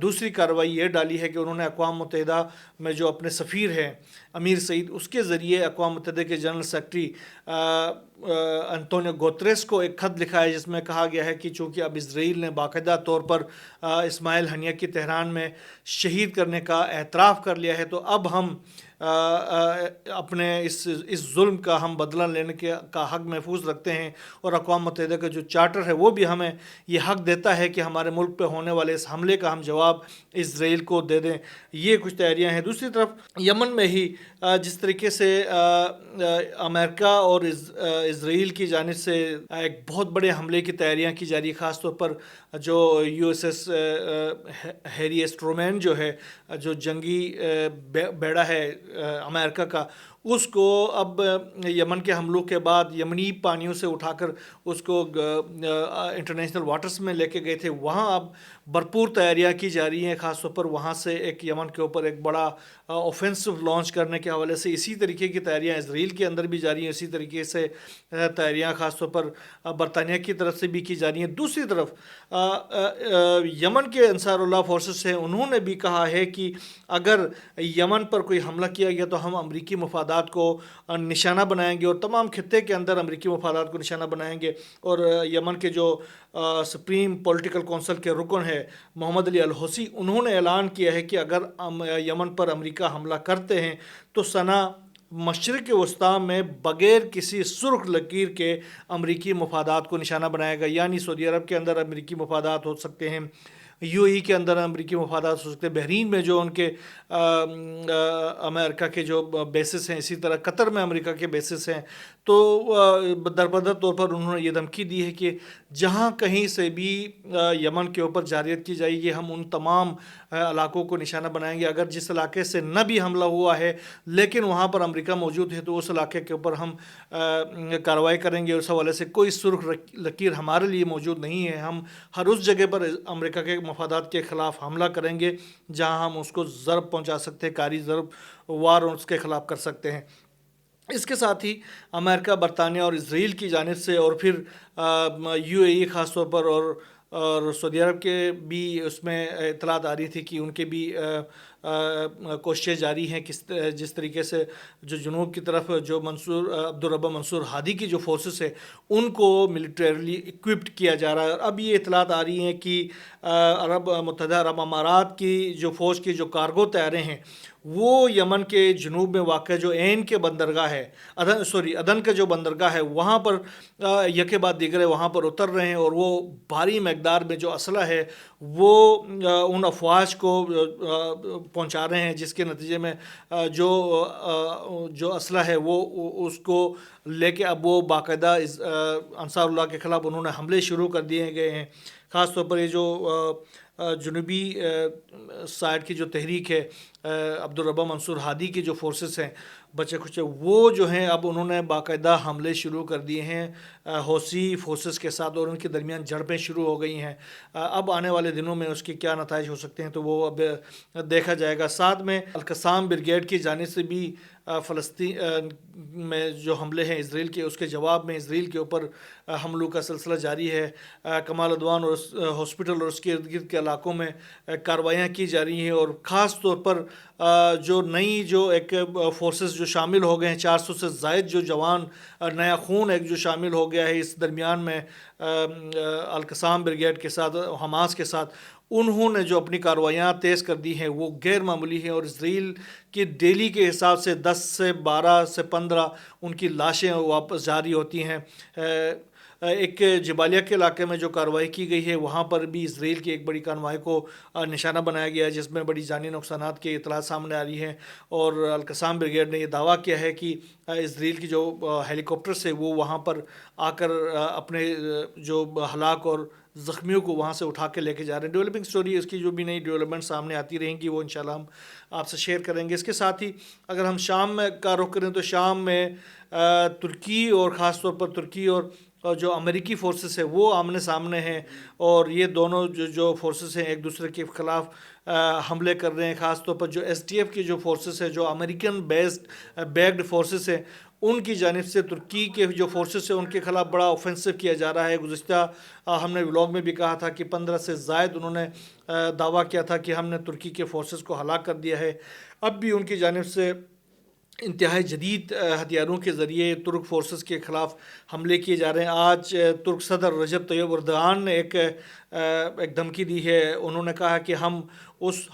دوسری کارروائی یہ ڈالی ہے کہ انہوں نے اقوام متحدہ میں جو اپنے سفیر ہیں امیر سعید، اس کے ذریعے اقوام متحدہ کے جنرل سیکرٹری انطونیو گوتریس کو ایک خط لکھا ہے، جس میں کہا گیا ہے کہ چونکہ اب اسرائیل نے باقاعدہ طور پر اسماعیل ہنیہ کی تہران میں شہید کرنے کا اعتراف کر لیا ہے، تو اب ہم اپنے اس ظلم کا ہم بدلہ لینے کا حق محفوظ رکھتے ہیں، اور اقوام متحدہ کا جو چارٹر ہے وہ بھی ہمیں یہ حق دیتا ہے کہ ہمارے ملک پہ ہونے والے اس حملے کا ہم جواب اسرائیل کو دے دیں۔ یہ کچھ تیاریاں ہیں۔ دوسری طرف یمن میں ہی جس طریقے سے امریکہ اور اسرائیل کی جانب سے ایک بہت بڑے حملے کی تیاریاں کی جا رہی، خاص طور پر جو U S S Harry S Truman جو ہے، جو جنگی بیڑا ہے امریکہ کا، اس کو اب یمن کے حملوں کے بعد یمنی پانیوں سے اٹھا کر اس کو انٹرنیشنل واٹرز میں لے کے گئے تھے، وہاں اب بھرپور تیاریاں کی جا رہی ہیں، خاص طور پر وہاں سے ایک یمن کے اوپر ایک بڑا اوفینسو لانچ کرنے کے حوالے سے اسی طریقے کی تیاریاں اسرائیل کے اندر بھی جاری ہیں، اسی طریقے سے تیاریاں خاص طور پر برطانیہ کی طرف سے بھی کی جا رہی ہیں۔ دوسری طرف یمن کے انصار اللہ فورسز ہیں، انہوں نے بھی کہا ہے کہ اگر یمن پر کوئی حملہ کیا گیا تو ہم امریکی مفادات کو نشانہ بنائیں گے، اور تمام خطے کے اندر امریکی مفادات کو نشانہ بنائیں گے۔ اور یمن کے جو سپریم پولیٹیکل کونسل کے رکن ہے محمد علی الحوثی، انہوں نے اعلان کیا ہے کہ اگر یمن پر امریکہ حملہ کرتے ہیں تو سنا مشرق وسطیٰ میں بغیر کسی سرخ لکیر کے امریکی مفادات کو نشانہ بنائے گا، یعنی سعودی عرب کے اندر امریکی مفادات ہو سکتے ہیں، یو ای کے اندر امریکی مفادات ہو سکتے ہیں، بحرین میں جو ان کے امریکہ کے جو بیسز ہیں، اسی طرح قطر میں امریکہ کے بیسز ہیں۔ تو دربدر طور پر انہوں نے یہ دھمکی دی ہے کہ جہاں کہیں سے بھی یمن کے اوپر جارحیت کی جائے گی، ہم ان تمام علاقوں کو نشانہ بنائیں گے۔ اگر جس علاقے سے نہ بھی حملہ ہوا ہے لیکن وہاں پر امریکہ موجود ہے تو اس علاقے کے اوپر ہم کارروائی کریں گے۔ اس حوالے سے کوئی سرخ لکیر ہمارے لیے موجود نہیں ہے، ہم ہر اس جگہ پر امریکہ کے مفادات کے خلاف حملہ کریں گے جہاں ہم اس کو ضرب پہنچا سکتے ہیں، کاری ضرب وار اس کے خلاف کر سکتے ہیں۔ اس کے ساتھ ہی امریکہ، برطانیہ اور اسرائیل کی جانب سے، اور پھر یو اے ای خاص طور پر اور سعودی عرب کے بھی اس میں اطلاعات آ رہی تھی کہ ان کے بھی کوششیں جاری ہیں، جس طریقے سے جو جنوب کی طرف جو عبدالربہ منصور ہادی کی جو فورسز ہے ان کو ملیٹریلی اکوپڈ کیا جا رہا ہے۔ اور اب یہ اطلاعات آ رہی ہیں کہ متحدہ عرب امارات کی جو فوج کی جو کارگو طیارے ہیں وہ یمن کے جنوب میں واقع جو عین کے بندرگاہ ہے، عدن کا جو بندرگاہ ہے، وہاں پر یکے بعد دیگر وہاں پر اتر رہے ہیں، اور وہ بھاری مقدار میں جو اسلحہ ہے وہ ان افواج کو پہنچا رہے ہیں، جس کے نتیجے میں جو اسلحہ ہے وہ اس کو لے کے اب وہ باقاعدہ انصار اللہ کے خلاف انہوں نے حملے شروع کر دیے گئے ہیں۔ خاص طور پر یہ جو جنوبی سائڈ کی جو تحریک ہے عبدالربہ منصور ہادی کی جو فورسز ہیں بچے کچے، وہ جو ہیں اب انہوں نے باقاعدہ حملے شروع کر دیے ہیں حوثی فورسز کے ساتھ، اور ان کے درمیان جھڑپیں شروع ہو گئی ہیں۔ اب آنے والے دنوں میں اس کے کیا نتائج ہو سکتے ہیں تو وہ اب دیکھا جائے گا۔ ساتھ میں القصام بریگیڈ کی جانب سے بھی فلسطین میں جو حملے ہیں اسرائیل کے، اس کے جواب میں اسرائیل کے اوپر حملوں کا سلسلہ جاری ہے۔ کمال عدوان اور ہاسپٹل اور اس کے ارد گرد کے علاقوں میں کارروائیاں کی جا رہی ہیں، اور خاص طور پر جو نئی جو ایک فورسز جو شامل ہو گئے ہیں، 400 سے زائد جو جوان، نیا خون ایک جو شامل ہو گیا ہے اس درمیان میں القصام بریگیڈ کے ساتھ، حماس کے ساتھ، انہوں نے جو اپنی کارروائیاں تیز کر دی ہیں وہ غیر معمولی ہیں، اور اسرائیل کی ڈیلی کے حساب سے 10 سے 12 سے 15 ان کی لاشیں واپس جاری ہوتی ہیں۔ ایک جبالیہ کے علاقے میں جو کارروائی کی گئی ہے وہاں پر بھی اسرائیل کی ایک بڑی کانوائی کو نشانہ بنایا گیا ہے، جس میں بڑی جانی نقصانات کی اطلاعات سامنے آ رہی ہیں، اور القصام بریگیڈ نے یہ دعویٰ کیا ہے کہ اسرائیل کی جو ہیلی کاپٹرز ہے وہ وہاں پر آ کر اپنے جو ہلاک اور زخمیوں کو وہاں سے اٹھا کے لے کے جا رہے ہیں۔ ڈیولپنگ سٹوری اس کی جو بھی نئی ڈیولپمنٹ سامنے آتی رہیں گی وہ انشاءاللہ ہم آپ سے شیئر کریں گے۔ اس کے ساتھ ہی اگر ہم شام میں کا رخ کریں تو شام میں ترکی اور خاص طور پر ترکی اور اور جو امریکی فورسز ہے وہ آمنے سامنے ہیں، اور یہ دونوں جو فورسز ہیں ایک دوسرے کے خلاف حملے کر رہے ہیں. خاص طور پر جو ایس ٹی ایف کی جو فورسز ہے، جو امریکن بیکڈ فورسز ہیں، ان کی جانب سے ترکی کے جو فورسز ہیں ان کے خلاف بڑا اوفینسو کیا جا رہا ہے. گزشتہ ہم نے ولاگ میں بھی کہا تھا کہ 15 سے زائد انہوں نے دعویٰ کیا تھا کہ ہم نے ترکی کے فورسز کو ہلاک کر دیا ہے. اب بھی ان کی جانب سے انتہائی جدید ہتھیاروں کے ذریعے ترک فورسز کے خلاف حملے کیے جا رہے ہیں. آج ترک صدر رجب طیب اردوغان نے ایک دھمکی دی ہے. انہوں نے کہا کہ ہم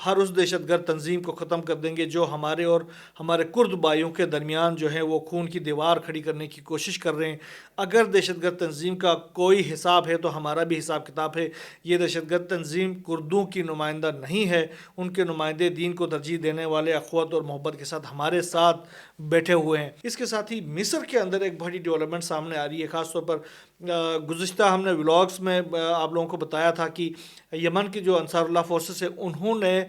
ہر اس دہشت گرد تنظیم کو ختم کر دیں گے جو ہمارے اور ہمارے کرد بھائیوں کے درمیان جو ہے وہ خون کی دیوار کھڑی کرنے کی کوشش کر رہے ہیں. اگر دہشت گرد تنظیم کا کوئی حساب ہے تو ہمارا بھی حساب کتاب ہے. یہ دہشت گرد تنظیم کردوں کی نمائندہ نہیں ہے. ان کے نمائندے دین کو ترجیح دینے والے اخوت اور محبت کے ساتھ ہمارے ساتھ بیٹھے ہوئے ہیں. اس کے ساتھ ہی مصر کے اندر ایک بڑی ڈیولپمنٹ سامنے آ رہی ہے. خاص طور پر گزشتہ ہم نے ولاگز میں آپ لوگوں کو بتایا تھا کہ یمن کی جو انصار اللہ فورسز ہیں انہوں نے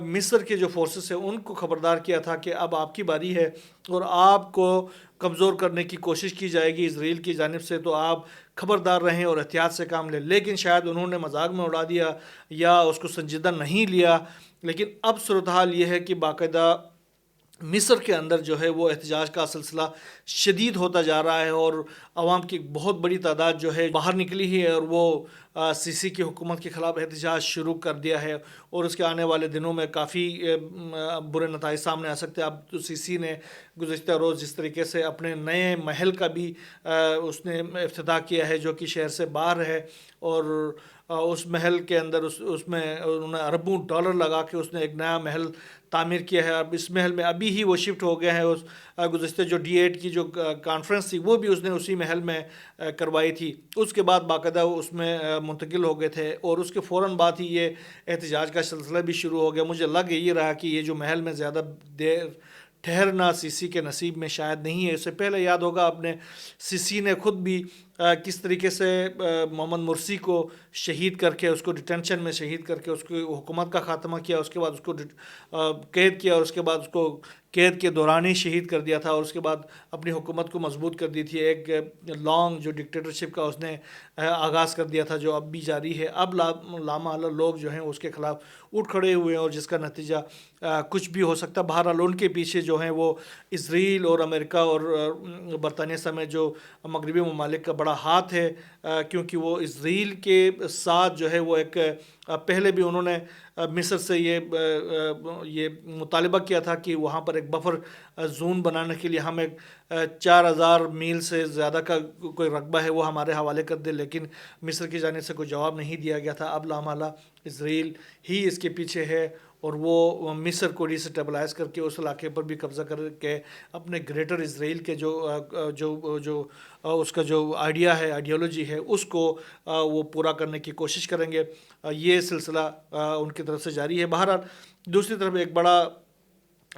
مصر کے جو فورسز ہیں ان کو خبردار کیا تھا کہ اب آپ کی باری ہے اور آپ کو کمزور کرنے کی کوشش کی جائے گی اسرائیل کی جانب سے، تو آپ خبردار رہیں اور احتیاط سے کام لیں. لیکن شاید انہوں نے مذاق میں اڑا دیا یا اس کو سنجیدہ نہیں لیا. لیکن اب صورتحال یہ ہے کہ باقاعدہ مصر کے اندر جو ہے وہ احتجاج کا سلسلہ شدید ہوتا جا رہا ہے، اور عوام کی بہت بڑی تعداد جو ہے باہر نکلی ہے اور وہ سیسی کی حکومت کے خلاف احتجاج شروع کر دیا ہے. اور اس کے آنے والے دنوں میں کافی برے نتائج سامنے آ سکتے ہیں. اب تو سیسی نے گزشتہ روز جس طریقے سے اپنے نئے محل کا بھی اس نے افتتاح کیا ہے جو کہ شہر سے باہر ہے، اور اس محل کے اندر اس میں انہوں نے اربوں ڈالر لگا کے اس نے ایک نیا محل تعمیر کیا ہے. اب اس محل میں ابھی ہی وہ شفٹ ہو گئے ہیں. اس گزشتہ جو D8 کی جو کانفرنس تھی وہ بھی اس نے اسی محل میں کروائی تھی. اس کے بعد باقاعدہ وہ اس میں منتقل ہو گئے تھے، اور اس کے فوراً بعد ہی یہ احتجاج کا سلسلہ بھی شروع ہو گیا. مجھے لگ یہ رہا کہ یہ جو محل میں زیادہ دیر ٹھہرنا سیسی کے نصیب میں شاید نہیں ہے. اس سے پہلے یاد ہوگا اپنے سیسی نے خود بھی کس طریقے سے محمد مرسی کو شہید کر کے، اس کو ڈیٹینشن میں شہید کر کے اس کی حکومت کا خاتمہ کیا. اس کے بعد اس کو قید کیا، اور اس کے بعد اس کو قید کے دوران ہی شہید کر دیا تھا، اور اس کے بعد اپنی حکومت کو مضبوط کر دی تھی. ایک لانگ جو ڈکٹیٹرشپ کا اس نے آغاز کر دیا تھا جو اب بھی جاری ہے. اب لامحالہ لوگ جو ہیں اس کے خلاف اٹھ کھڑے ہوئے ہیں، اور جس کا نتیجہ کچھ بھی ہو سکتا. بہرحال ان کے پیچھے جو ہیں وہ اسرائیل اور امریکہ اور برطانیہ سمیت جو مغربی ممالک کا بڑا ہاتھ ہے، کیونکہ وہ اسرائیل کے ساتھ جو ہے وہ ایک پہلے بھی انہوں نے مصر سے یہ مطالبہ کیا تھا کہ وہاں پر ایک بفر زون بنانے کے لیے ہم ایک 4000 میل سے زیادہ کا کوئی رقبہ ہے وہ ہمارے حوالے کر دے، لیکن مصر کی جانب سے کوئی جواب نہیں دیا گیا تھا. اب لامحالہ اسرائیل ہی اس کے پیچھے ہے، اور وہ مصر کو ری سٹیبلائز کر کے اس علاقے پر بھی قبضہ کر کے اپنے گریٹر اسرائیل کے جو اس کا جو آئیڈیالوجی ہے اس کو وہ پورا کرنے کی کوشش کریں گے. یہ سلسلہ ان کی طرف سے جاری ہے. بہرحال دوسری طرف ایک بڑا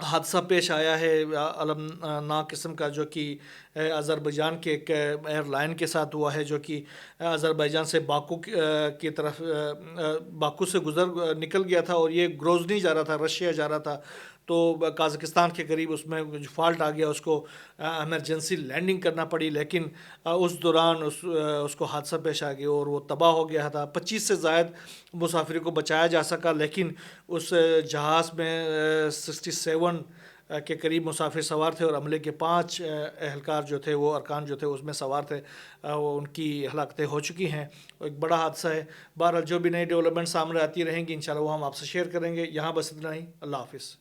حادثہ پیش آیا ہے المناک قسم کا، جو کہ آذربائیجان کے ایک ایئر لائن کے ساتھ ہوا ہے، جو کہ آذربائیجان سے باکو کی طرف باکو سے نکل گیا تھا، اور یہ گروزنی جا رہا تھا، رشیا جا رہا تھا. تو قازقستان کے قریب اس میں فالٹ آ گیا، اس کو ایمرجنسی لینڈنگ کرنا پڑی، لیکن اس دوران اس کو حادثہ پیش آ گیا اور وہ تباہ ہو گیا تھا. 25 سے زائد مسافروں کو بچایا جا سکا، لیکن اس جہاز میں 67 کے قریب مسافر سوار تھے، اور عملے کے 5 اہلکار جو تھے، وہ ارکان جو تھے اس میں سوار تھے، وہ ان کی ہلاکتیں ہو چکی ہیں. ایک بڑا حادثہ ہے. بہرحال جو بھی نئی ڈیولپمنٹ سامنے آتی رہیں گی انشاءاللہ وہ ہم آپ سے شیئر کریں گے. یہاں بس اتنا ہی. اللہ حافظ.